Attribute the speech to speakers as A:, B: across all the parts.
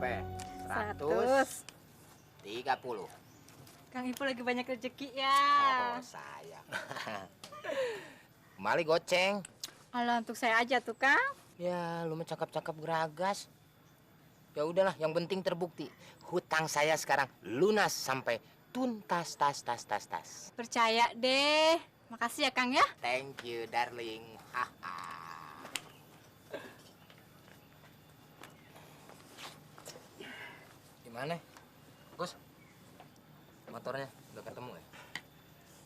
A: berapa? 130.
B: Kang Ipul lagi banyak rezeki ya.
A: Oh, sayang. Kembali goceng.
B: Alah, untuk saya aja tuh, Kang.
A: Ya, lu mah cakep-cakep geragas. Ya udahlah, yang penting terbukti. Hutang saya sekarang lunas sampai tuntas tas.
B: Percaya deh. Makasih ya, Kang ya.
A: Thank you, darling. Gimana, Gus? Motornya udah ketemu ya?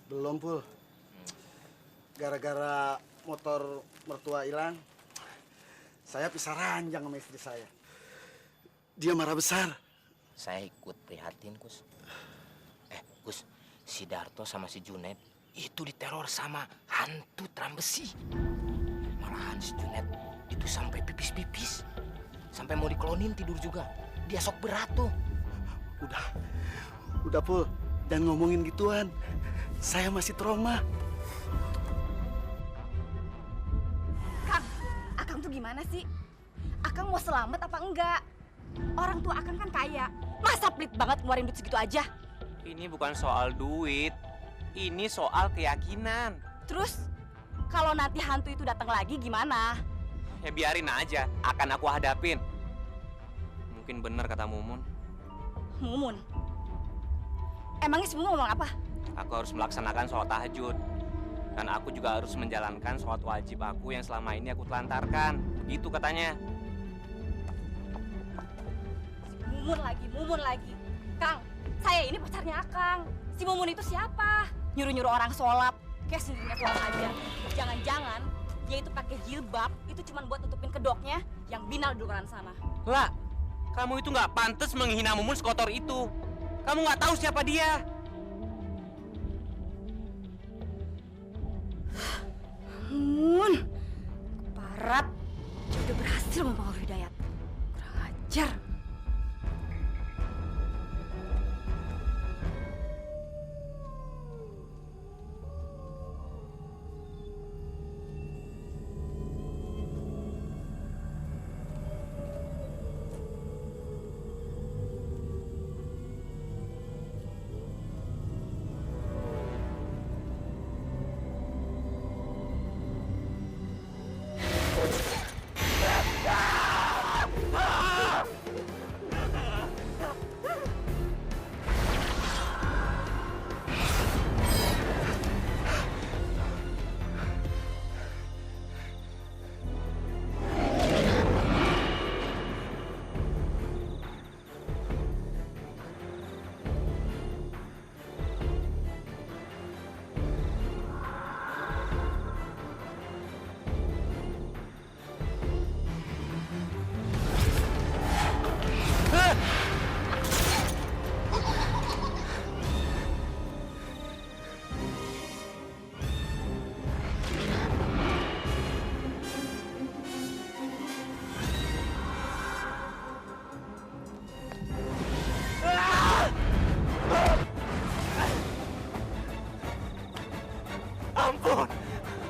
C: Belum, Pul. Gara-gara motor mertua hilang, saya pisah ranjang sama istri saya. Dia marah besar.
A: Saya ikut prihatin, Gus. Gus, si Darto sama si Junet itu diteror sama hantu trambesi. Malahan si Junet itu sampai pipis-pipis. Sampai mau diklonin tidur juga. Dia sok berat tuh.
C: Udah, Pul. Jangan ngomongin gituan. Saya masih trauma.
D: Kang, Akang tuh gimana sih? Akang mau selamat apa enggak? Orang tua Akang kan kaya. Masa pelit banget ngeluarin duit segitu aja?
E: Ini bukan soal duit. Ini soal keyakinan.
D: Terus, kalau nanti hantu itu datang lagi gimana?
E: Ya biarin aja, akan aku hadapin. Mungkin benar kata Mumun.
D: Mumun? Emangnya si Mumun ngomong apa?
E: Aku harus melaksanakan sholat tahajud. Dan aku juga harus menjalankan sholat wajib aku yang selama ini aku telantarkan. Begitu katanya.
D: Mumun lagi. Kang, saya ini pacarnya Akang. Si Mumun itu siapa? Nyuruh-nyuruh orang sholat. Kayak sendirinya sholat aja. Jangan-jangan dia itu pakai jilbab, itu cuma buat nutupin kedoknya yang binal di luaran sana.
E: Lah, kamu itu nggak pantas menghina Mumun sekotor itu. Kamu nggak tahu siapa dia.
D: Mumun, keparat. Dia udah berhasil mempengaruhi Hidayat. Kurang ajar.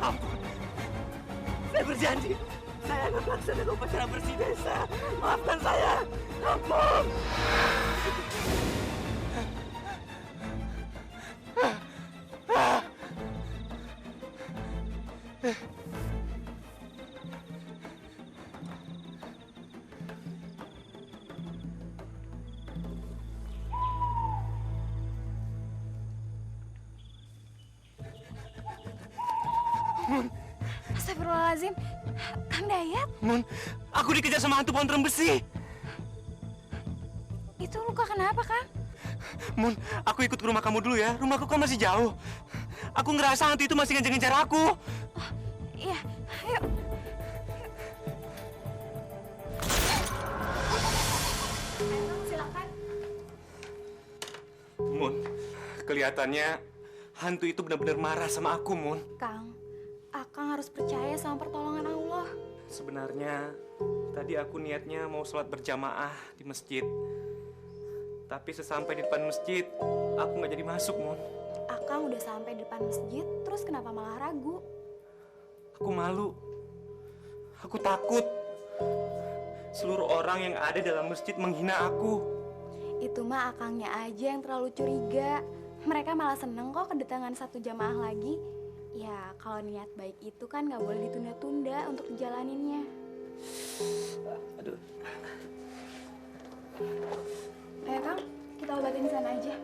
E: Ampun. Saya berjanji, saya akan melaksanakan upacara bersih desa. Maafkan saya. Ampun.
D: Astagfirullahaladzim, Kang Dayat.
E: Mun, aku dikejar sama hantu pohon besi.
D: Itu luka kenapa, Kang?
E: Mun, aku ikut ke rumah kamu dulu ya. Rumahku kan masih jauh. Aku ngerasa hantu itu masih ngejar-ngejar aku.
D: Oh, iya, ayo. Silakan.
E: Mun, kelihatannya hantu itu benar-benar marah sama aku, Mun.
D: Kang, Akang harus percaya sama pertolongan Allah.
E: Sebenarnya tadi aku niatnya mau sholat berjamaah di masjid. Tapi sesampai di depan masjid, aku nggak jadi masuk, Mon.
D: Akang udah sampai di depan masjid, terus kenapa malah ragu?
E: Aku malu. Aku takut. seluruh orang yang ada dalam masjid menghina aku.
F: Itu mah akangnya aja yang terlalu curiga. Mereka malah seneng kok kedatangan satu jamaah lagi. Ya, kalau niat baik itu kan nggak boleh ditunda-tunda untuk dijalaninnya.
E: Aduh.
F: Ayo Kang, kita obatin di sana aja.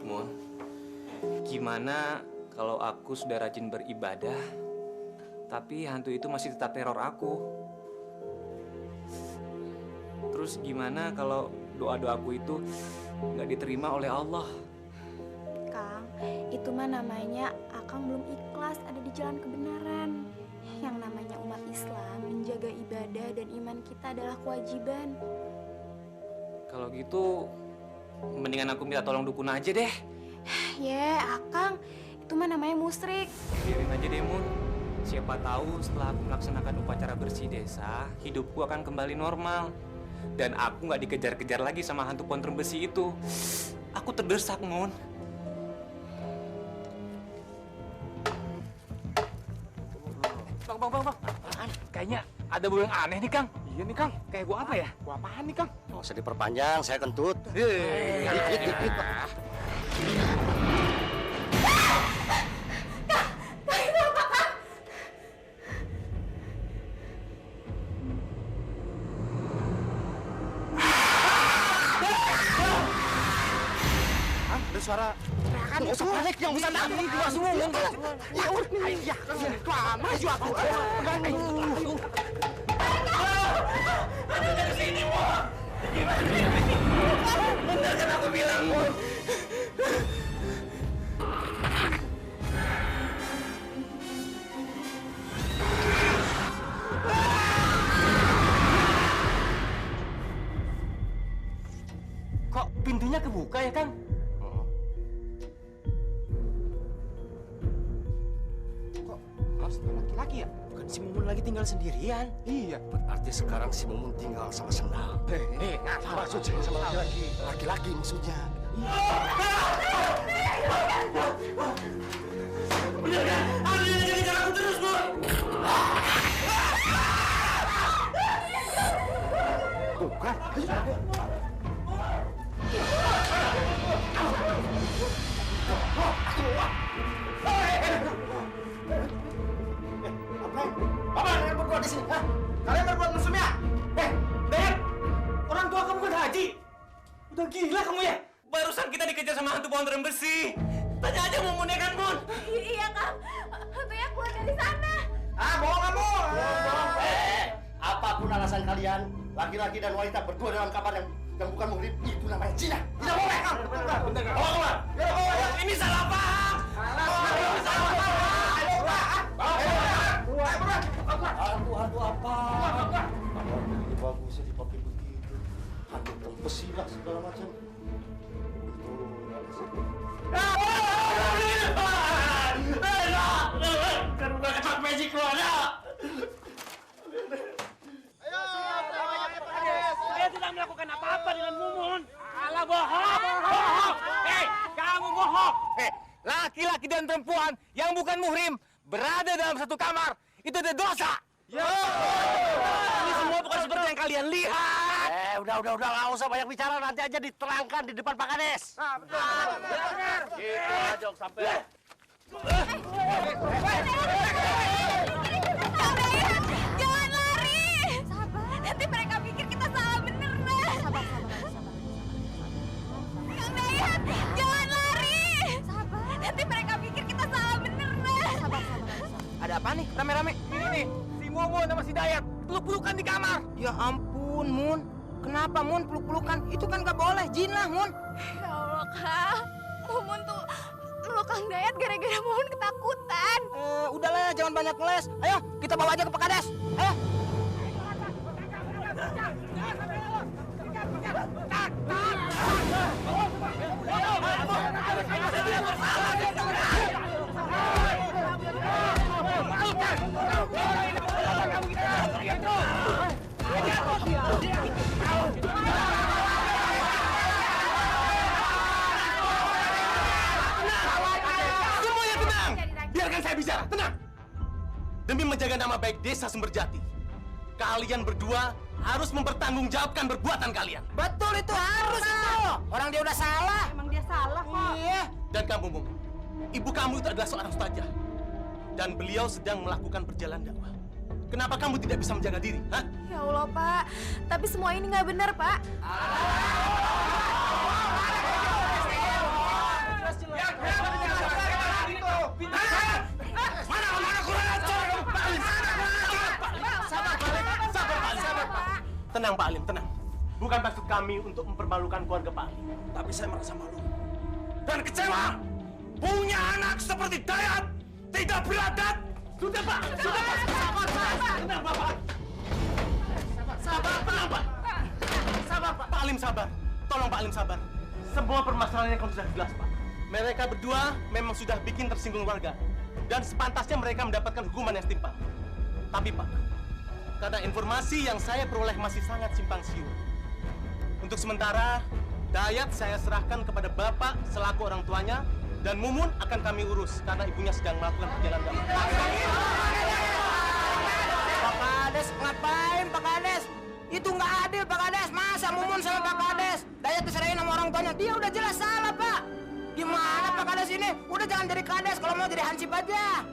E: Mun, gimana kalau aku sudah rajin beribadah, tapi hantu itu masih tetap teror aku? Terus gimana kalau doa-doaku itu nggak diterima oleh Allah?
F: Kang, itu mah namanya akang belum ikhlas ada di jalan kebenaran. Yang namanya umat Islam, menjaga ibadah dan iman kita adalah kewajiban.
E: Kalau gitu, mendingan aku minta tolong dukun aja deh.
F: Akang, itu mah namanya musyrik.
E: Biarin aja deh, Mun. Siapa tahu setelah aku melaksanakan upacara bersih desa, hidupku akan kembali normal. Dan aku nggak dikejar-kejar lagi sama hantu pohon besi itu. Aku terdesak, Mun.
A: Bang. Apaan? Kayaknya ada bau yang aneh nih, Kang. Iya nih, Kang. Kayak gua apa ya? Gua apaan nih, Kang?
C: Nggak usah diperpanjang, saya kentut. Dikit. Ada suara. Nggak usah panik, yang bisa takut gua semua. Ya udah, iya. Maju aku.
A: Benarkan aku bilang, Mun. Kok pintunya kebuka ya, Kang? Kok Mas laki-laki ya? Bukan si Mumun lagi tinggal sendirian. Iya.
C: Berarti sekarang si Mumun tinggal sama Sendal. Maksud saya sama laki-laki. Laki-laki maksudnya.
A: Bener kan? Adrian jadi kejar aku terus, Bu.
C: Bukan.
A: Apa kalian berdua di sini? Hah? Kalian berbuat mesumnya? Dad! Orang tua kamu kan haji. Udah gila kamu ya?
E: Barusan kita dikejar sama hantu pohon besi. Tanya aja Mumun ya kan, Mun?
F: Iya Kang, hantunya keluar dari sana.
A: Bohong kamu!
C: Apapun alasan kalian, laki-laki dan wanita berdua dalam kamar yang bukan muhrim, itu namanya zina. Tidak boleh.
E: Ini salah paham.
C: Hantu apa? Ini bagusnya dipakai begitu. Hantu besi lah segala macam.
A: Kan bukan ketak magic lo ada.
G: Saya tidak melakukan apa-apa dengan Mumun. Alah bohong. Kamu bohong.
A: Laki-laki dan perempuan yang bukan muhrim berada dalam satu kamar itu ada dosa. Ini semua bukan seperti yang kalian lihat.
C: Udah, nggak usah banyak bicara, nanti aja diterangkan di depan Pak Kades. Gitu aja sampai.
F: Jangan lari. Nanti mereka pikir kita salah bener, Nah. Kang Dayat, jangan lari. Nanti mereka pikir kita salah bener, Nah.
A: Ada apa nih rame-rame? Ini nih, si Mumun sama si Dayat peluk-pelukan di kamar. Ya ampun, Mun. Kenapa, Mun, peluk-pelukan? Itu kan gak boleh, jin lah, Mun.
F: Ya Allah, Kang. Mumun tuh meluk Kang Dayat gara-gara Mumun ketakutan.
A: Udahlah, jangan banyak ngeles. Ayo, kita bawa aja ke Pak Kades. Ayo.
G: Kamu
H: saya bicara, tenang. Demi menjaga nama baik desa Sumberjati, kalian berdua harus mempertanggungjawabkan perbuatan kalian.
A: Betul itu harus itu. Orang dia udah salah.
D: Emang dia salah kok.
A: Iya.
H: Dan kamu, Mumun, ibu kamu itu adalah seorang ustazah. Dan beliau sedang melakukan perjalanan dakwah. Kenapa kamu tidak bisa menjaga diri, hah?
F: Ya Allah, Pak. Tapi semua ini nggak benar, Pak.
H: Tenang, Pak Alim, tenang. Bukan maksud kami untuk mempermalukan keluarga Pak Alim.
C: Tapi saya merasa malu.
H: Dan kecewa punya anak seperti Dayat, tidak beradat. Sudah, Pak. Sudah, Pak. Tenang, Bapak. Sabar, tenang, Pak. Sabar, Pak. Pak Alim sabar. Tolong Pak Alim sabar. Semua permasalahannya kan sudah jelas, Pak. Mereka berdua memang sudah bikin tersinggung warga. Dan sepantasnya mereka mendapatkan hukuman yang setimpal. Tapi, Pak, karena informasi yang saya peroleh masih sangat simpang siur. Untuk sementara, Dayat saya serahkan kepada Bapak selaku orang tuanya, dan Mumun akan kami urus karena ibunya sedang melakukan perjalanan dakwah.
A: Pak Kades, ngapain Pak Kades? Itu nggak adil Pak Kades. Masa Mumun sama Pak Kades Dayat diserahin sama orang tuanya? Dia udah jelas salah, Pak. Gimana Pak Kades ini? Udah jangan jadi Kades, kalau mau jadi hansip aja.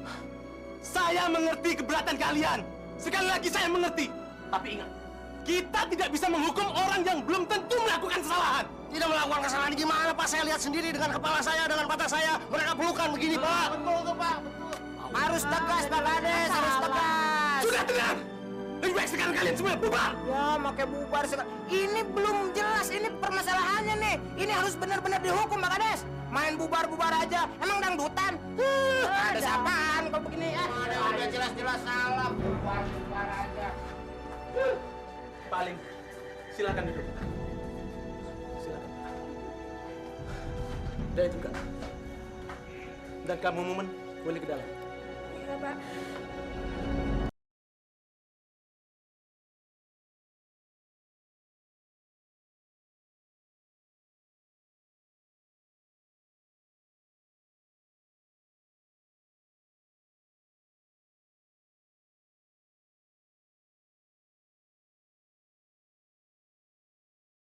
H: Saya mengerti keberatan kalian. Sekali lagi saya mengerti. Tapi ingat, kita tidak bisa menghukum orang yang belum tentu melakukan kesalahan.
C: Tidak melakukan kesalahan gimana, Pak? Saya lihat sendiri dengan kepala saya, dengan mata saya. Mereka pelukan begini, Pak. Betul tuh, Pak. Betul.
A: Harus tegas Pak Kades, harus tegas.
H: Sudah tenang. Lebih baik sekarang kalian semua bubar.
A: Ya, makai bubar sekarang. Ini belum jelas, ini permasalahannya nih. Ini harus benar-benar dihukum Pak Kades. Main bubar-bubar aja. Emang dangdutan? Ada apaan kalau begini ya? Udah jelas-jelas salah. Bubar-bubar aja.
H: Pak Alim, silakan duduk. Silakan. Dan juga. Dan kamu Mumun boleh ke dalam.
F: Iya, Pak.